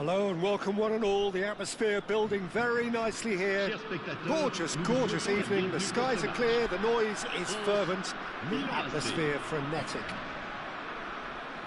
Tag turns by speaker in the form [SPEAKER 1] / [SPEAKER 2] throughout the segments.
[SPEAKER 1] Hello and welcome one and all. The atmosphere building very nicely here. Gorgeous, gorgeous evening. The skies are clear, the noise is fervent, the atmosphere frenetic.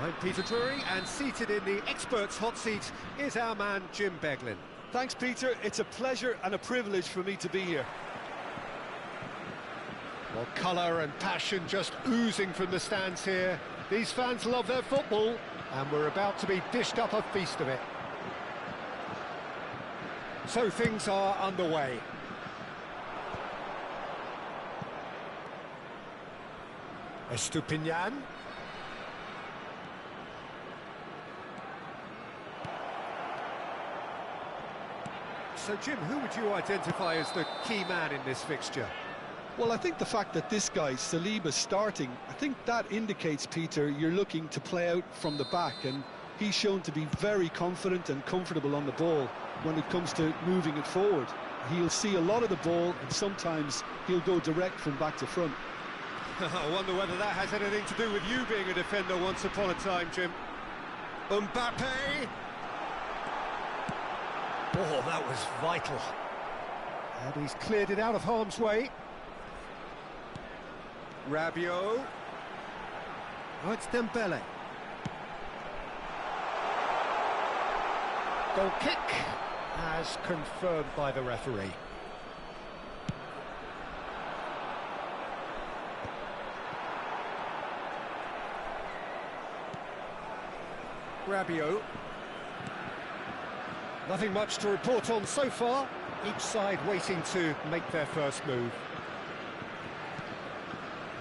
[SPEAKER 1] I'm Peter Drury, and seated in the experts' hot seat is our man Jim Beglin.
[SPEAKER 2] Thanks, Peter. It's a pleasure and a privilege for me to be here.
[SPEAKER 1] Well, colour and passion just oozing from the stands here. These fans love their football, and we're about to be dished up a feast of it. So things are underway. Estupinian. So Jim, who would you identify as the key man in this fixture?
[SPEAKER 2] Well, I think the fact that this guy, Saliba's starting, I think that indicates, Peter, you're looking to play out from the back, and he's shown to be very confident and comfortable on the ball when it comes to moving it forward. He'll see a lot of the ball, and sometimes he'll go direct from back to front.
[SPEAKER 1] I wonder whether that has anything to do with you being a defender once upon a time, Jim. Mbappe! Oh, that was vital. And he's cleared it out of harm's way. Rabiot. Oh, it's Dembele. Goal kick, as confirmed by the referee. Rabiot. Nothing much to report on so far. Each side waiting to make their first move.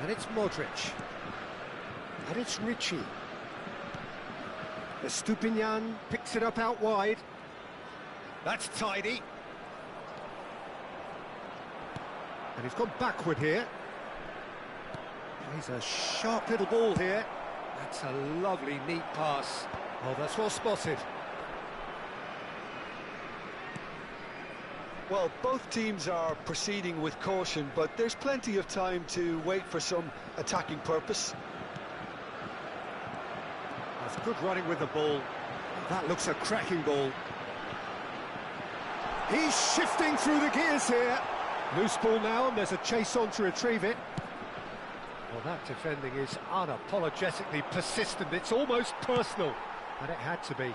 [SPEAKER 1] And it's Modric. And it's Ricci. Estupinian picks it up out wide. That's tidy. And he's gone backward here. Plays a sharp little ball here. That's a lovely, neat pass. Oh, that's well spotted.
[SPEAKER 2] Well, both teams are proceeding with caution, but there's plenty of time to wait for some attacking purpose.
[SPEAKER 1] That's good running with the ball. That looks a cracking ball. He's shifting through the gears here. Loose ball now, and there's a chase on to retrieve it. Well, that defending is unapologetically persistent. It's almost personal, and it had to be.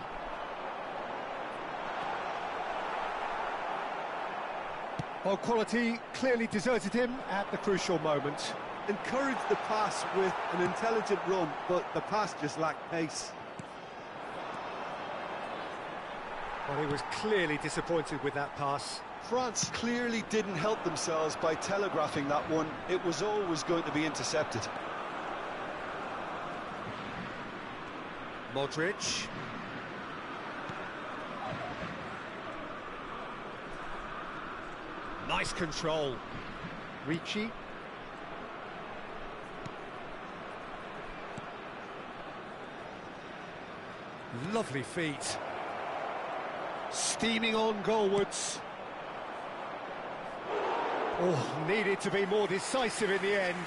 [SPEAKER 1] Well, quality clearly deserted him at the crucial moment.
[SPEAKER 2] Encouraged the pass with an intelligent run, but the pass just lacked pace.
[SPEAKER 1] Well, he was clearly disappointed with that pass.
[SPEAKER 2] France clearly didn't help themselves by telegraphing that one. It was always going to be intercepted.
[SPEAKER 1] Modric. Nice control. Ricci. Lovely feet. Steaming on goalwards. Oh, needed to be more decisive in the end.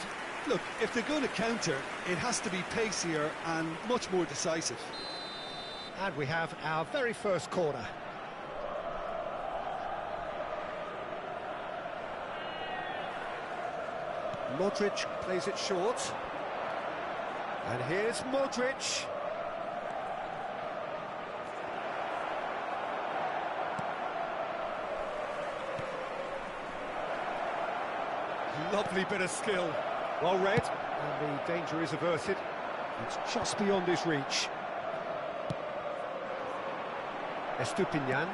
[SPEAKER 2] Look, if they're going to counter, it has to be pacier and much more decisive.
[SPEAKER 1] And we have our very first corner. Modric plays it short. And here's Modric. Lovely bit of skill. Well read. And the danger is averted. It's just beyond his reach. Estupinian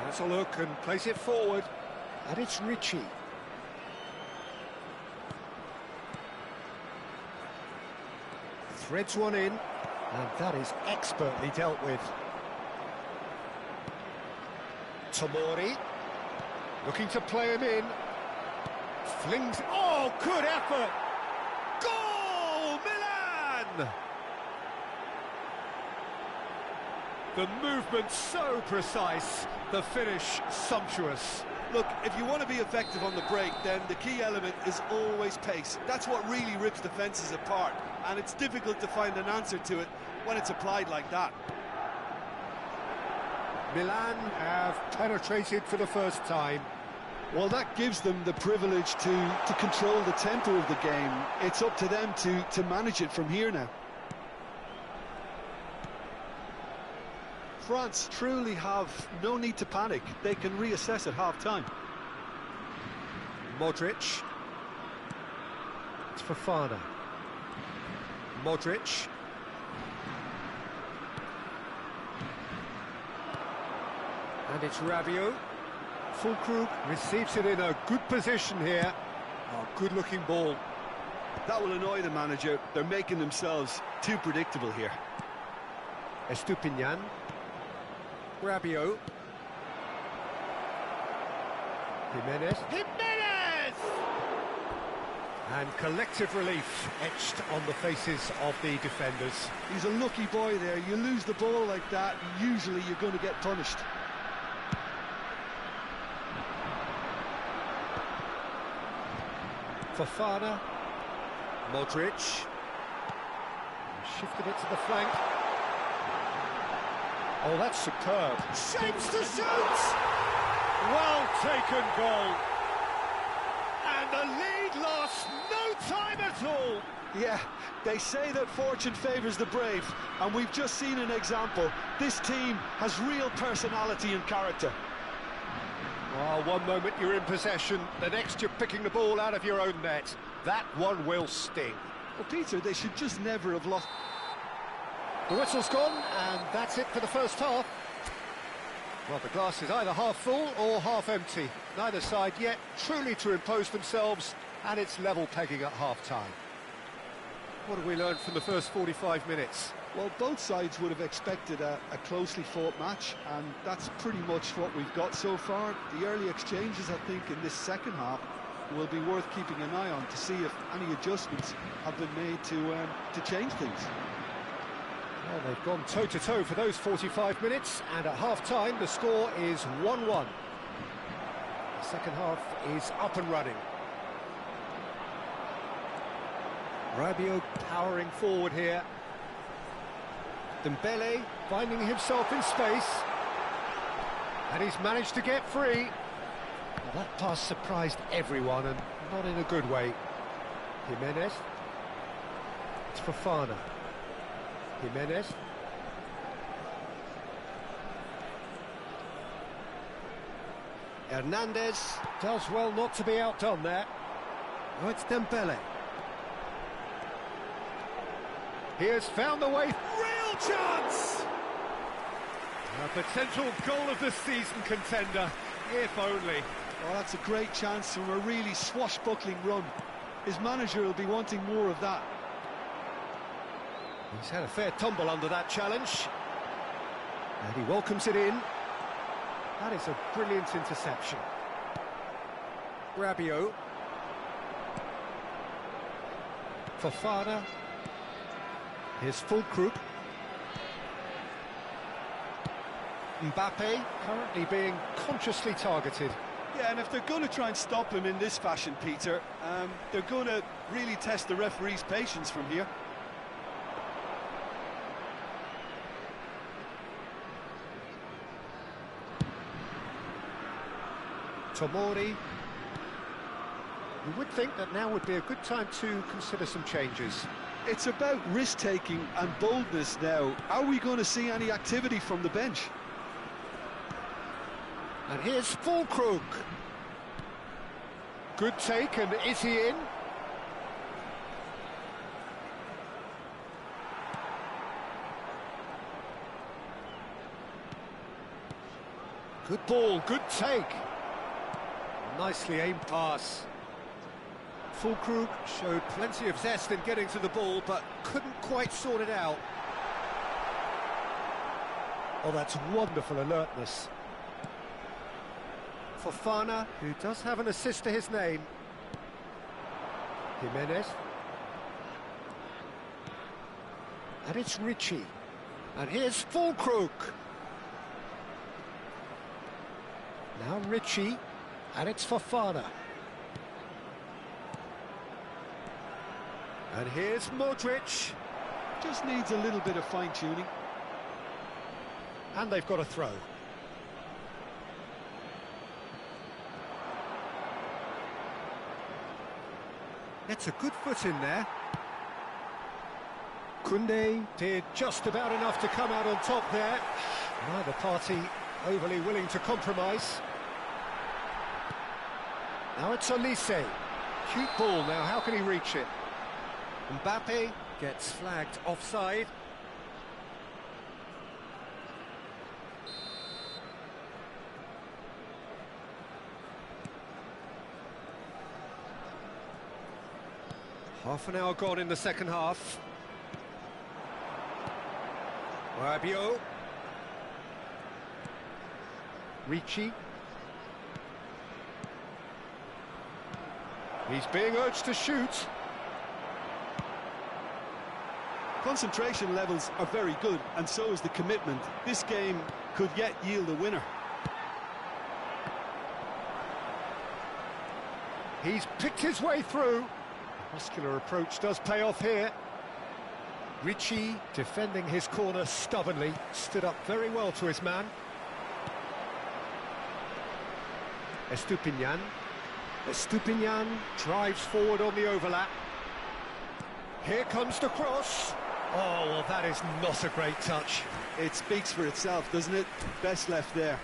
[SPEAKER 1] has a look and plays it forward. And it's Ricci. Threads one in, and that is expertly dealt with. Tomori, looking to play him in. Flings, oh, good effort! Goal, Milan! The movement so precise, the finish sumptuous.
[SPEAKER 2] Look, if you want to be effective on the break, then the key element is always pace. That's what really rips defences apart, and it's difficult to find an answer to it when it's applied like that.
[SPEAKER 1] Milan have penetrated for the first time.
[SPEAKER 2] Well, that gives them the privilege to control the tempo of the game. It's up to them to manage it from here now. France truly have no need to panic. They can reassess at half-time.
[SPEAKER 1] Modric. It's Fofana. Modric. And it's Rabiot. Fulkrug receives it in a good position here. Oh, good-looking ball.
[SPEAKER 2] That will annoy the manager. They're making themselves too predictable here.
[SPEAKER 1] Estupinian. Rabiot. Jimenez. And collective relief etched on the faces of the defenders.
[SPEAKER 2] He's a lucky boy there. You lose the ball like that, usually you're going to get punished.
[SPEAKER 1] Fofana. Modric. Shifted it to the flank. Oh, that's superb. Shapes to shoot! Well taken goal. And the lead lost no time at all.
[SPEAKER 2] Yeah, they say that fortune favours the brave, and we've just seen an example. This team has real personality and character.
[SPEAKER 1] Oh, one moment you're in possession, the next you're picking the ball out of your own net. That one will sting.
[SPEAKER 2] Well, Peter, they should just never have lost.
[SPEAKER 1] The whistle's gone, and that's it for the first half. Well, the glass is either half full or half empty. Neither side yet truly to impose themselves, and it's level pegging at half-time. What have we learned from the first 45 minutes?
[SPEAKER 2] Well, both sides would have expected a closely fought match, and that's pretty much what we've got so far. The early exchanges, I think, in this second half will be worth keeping an eye on to see if any adjustments have been made to change things.
[SPEAKER 1] Well, they've gone toe-to-toe for those 45 minutes, and at half-time the score is 1-1. The second half is up and running. Rabiot powering forward here. Dembele finding himself in space. And he's managed to get free. Well, that pass surprised everyone, and not in a good way. Jimenez. It's Fofana. Jimenez. Hernandez does well not to be outdone there. Oh, it's Dembele. He has found the way. Real chance! A potential goal of the season contender, if only.
[SPEAKER 2] Oh, that's a great chance from a really swashbuckling run. His manager will be wanting more of that.
[SPEAKER 1] He's had a fair tumble under that challenge. And he welcomes it in. That is a brilliant interception. Rabiot. Fofana. Here's Fulkrug. Mbappe currently being consciously targeted.
[SPEAKER 2] Yeah, and if they're going to try and stop him in this fashion, Peter, they're going to really test the referee's patience from here.
[SPEAKER 1] Tomori. You would think that now would be a good time to consider some changes.
[SPEAKER 2] It's about risk-taking and boldness now. Are we going to see any activity from the bench?
[SPEAKER 1] And here's Fulkrug. Good take, and is he in? Good ball, good take. Nicely aimed pass. Fulkrug showed plenty of zest in getting to the ball, but couldn't quite sort it out. Oh, that's wonderful alertness. Fofana, who does have an assist to his name. Jimenez. And it's Ricci. And here's Fulkrug. Now Ricci. And it's Fofana. And here's Modric.
[SPEAKER 2] Just needs a little bit of fine-tuning.
[SPEAKER 1] And they've got a throw. Gets a good foot in there. Koundé did just about enough to come out on top there. Neither party overly willing to compromise. Now it's Olise. Cute ball now, how can he reach it? Mbappe gets flagged offside. Half an hour gone in the second half. Rabiot. Ricci. He's being urged to shoot.
[SPEAKER 2] Concentration levels are very good, and so is the commitment. This game could yet yield a winner.
[SPEAKER 1] He's picked his way through. Muscular approach does pay off here. Ricci defending his corner stubbornly, stood up very well to his man. Estupinian. Estupinian drives forward on the overlap. Here comes the cross. Oh, well, that is not a great touch.
[SPEAKER 2] It speaks for itself, doesn't it? Best left there.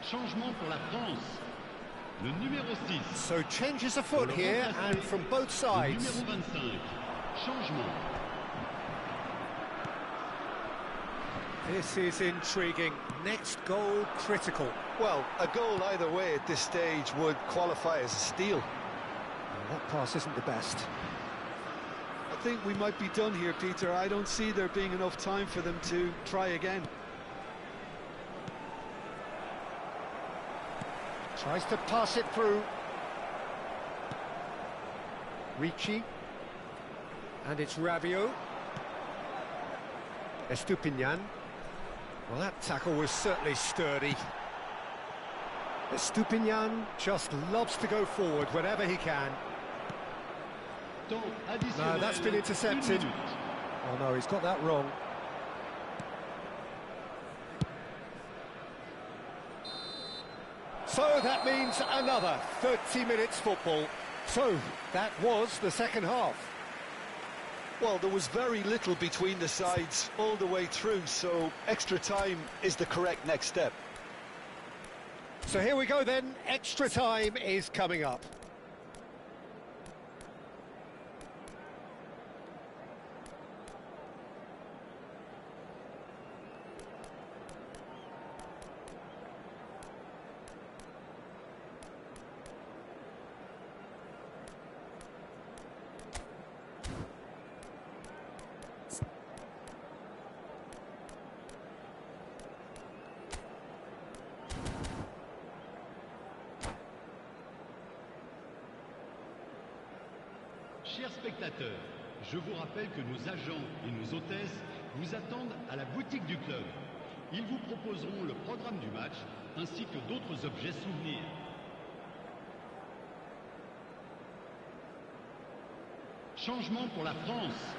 [SPEAKER 3] Changement pour la France. Le numéro 6.
[SPEAKER 1] So changes afoot here, and from both sides.
[SPEAKER 3] Le numéro 25. Changement.
[SPEAKER 1] This is intriguing. Next goal critical.
[SPEAKER 2] Well, a goal either way at this stage would qualify as a steal.
[SPEAKER 1] Well, that pass isn't the best.
[SPEAKER 2] I think we might be done here, Peter. I don't see there being enough time for them to try again.
[SPEAKER 1] Tries to pass it through. Ricci. And it's Rabiot. Estupinian. Well, that tackle was certainly sturdy. Estupinian just loves to go forward whenever he can. No, that's been intercepted. Oh no, he's got that wrong. So that means another 30 minutes football. So that was the second half.
[SPEAKER 2] Well, there was very little between the sides all the way through, so extra time is the correct next step.
[SPEAKER 1] So here we go then, extra time is coming up.
[SPEAKER 3] Chers spectateurs, je vous rappelle que nos agents et nos hôtesses vous attendent à la boutique du club. Ils vous proposeront le programme du match ainsi que d'autres objets souvenirs. Changement pour la France.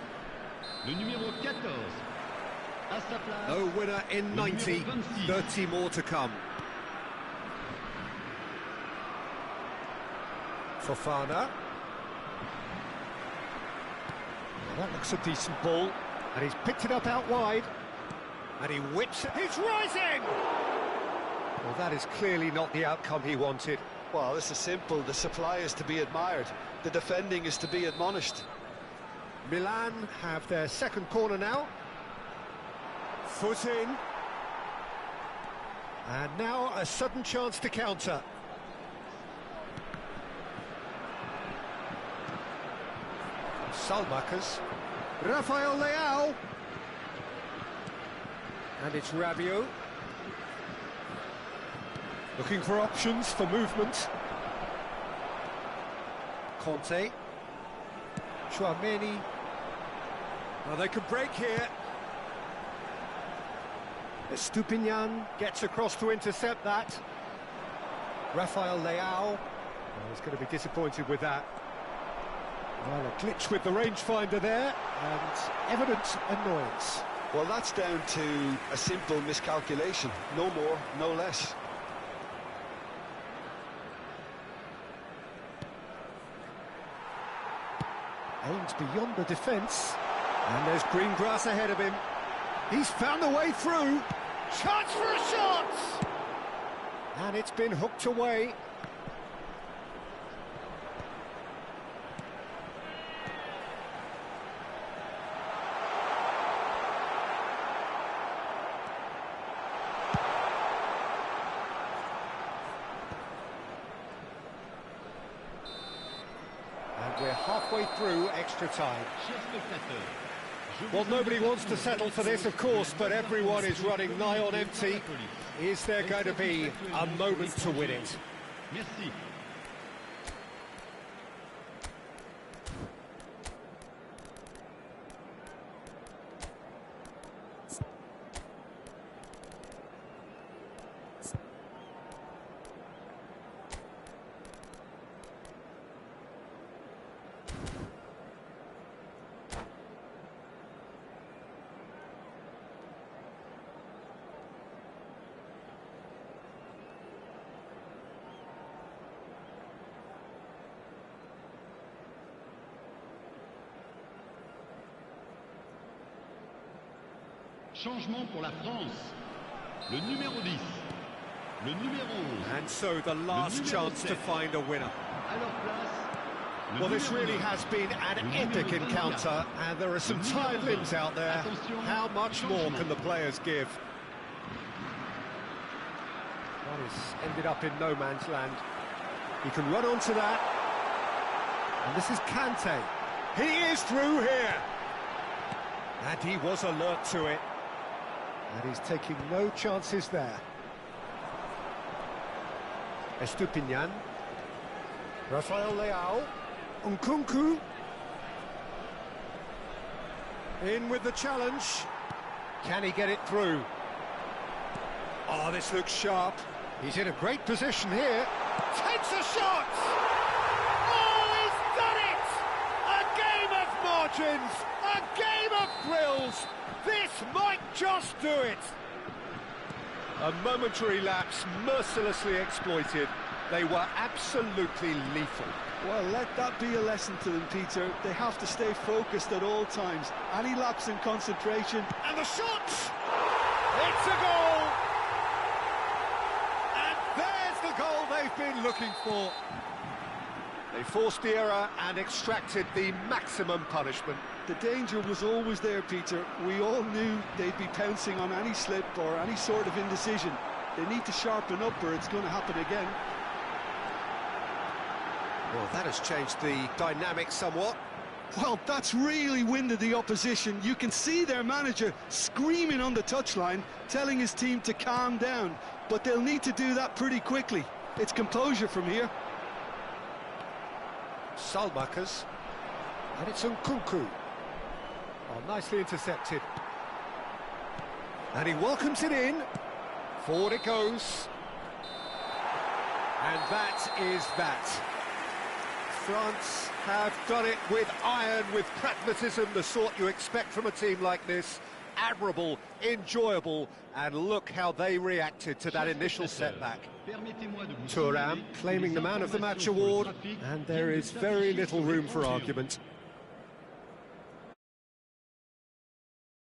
[SPEAKER 3] Le numéro 14. À sa place.
[SPEAKER 1] No winner in 90, 30 more to come. Fofana. That looks a decent ball, and he's picked it up out wide, and he whips it. He's rising! Well, that is clearly not the outcome he wanted.
[SPEAKER 2] Well, this is simple. The supply is to be admired. The defending is to be admonished.
[SPEAKER 1] Milan have their second corner now. Foot in. And now a sudden chance to counter. Salmakers. Rafael Leao. And it's Rabiot. Looking for options for movement. Conte. Chouameni. Well, they can break here. Estupinian gets across to intercept that. Rafael Leao. Well, he's going to be disappointed with that. Well, a glitch with the rangefinder there, and evident annoyance.
[SPEAKER 2] Well, that's down to a simple miscalculation. No more, no less.
[SPEAKER 1] Aims beyond the defence, and there's green grass ahead of him. He's found a way through. Chance for a shot! And it's been hooked away. And we're halfway through extra time. Well, nobody wants to settle for this, of course, but everyone is running nigh on empty. Is there going to be a moment to win it?
[SPEAKER 3] Merci. Changement pour la France. Le numéro 10. Le numéro 11.
[SPEAKER 1] And so the last chance to find a winner.
[SPEAKER 3] À leur place.
[SPEAKER 1] Well, this really has been an epic encounter, and there are some tired limbs out there. How much more can the players give? That has ended up in no man's land. He can run onto that. And this is Kante. He is through here. And he was alert to it. And he's taking no chances there. Estupinian. Rafael Leao. Nkunku. In with the challenge. Can he get it through? Oh, this looks sharp. He's in a great position here. Takes a shot! Oh, he's done it! A game of margins! A game of thrills! This might just do it! A momentary lapse mercilessly exploited. They were absolutely lethal.
[SPEAKER 2] Well, let that be a lesson to them, Peter. They have to stay focused at all times. Any lapse in concentration.
[SPEAKER 1] And the shot! It's a goal! And there's the goal they've been looking for. They forced the error and extracted the maximum punishment.
[SPEAKER 2] The danger was always there, Peter. We all knew they'd be pouncing on any slip or any sort of indecision. They need to sharpen up or it's going to happen again.
[SPEAKER 1] Well, that has changed the dynamic somewhat.
[SPEAKER 2] Well, that's really winded the opposition. You can see their manager screaming on the touchline, telling his team to calm down. But they'll need to do that pretty quickly. It's composure from here.
[SPEAKER 1] Salmakers. And it's Nkunku. Oh, nicely intercepted. And he welcomes it in. Forward it goes. And that is that. France have done it with iron, with pragmatism, the sort you expect from a team like this. Admirable, enjoyable, and look how they reacted to that initial setback. Thuram claiming the Man of the Match award, and there is very little room for argument.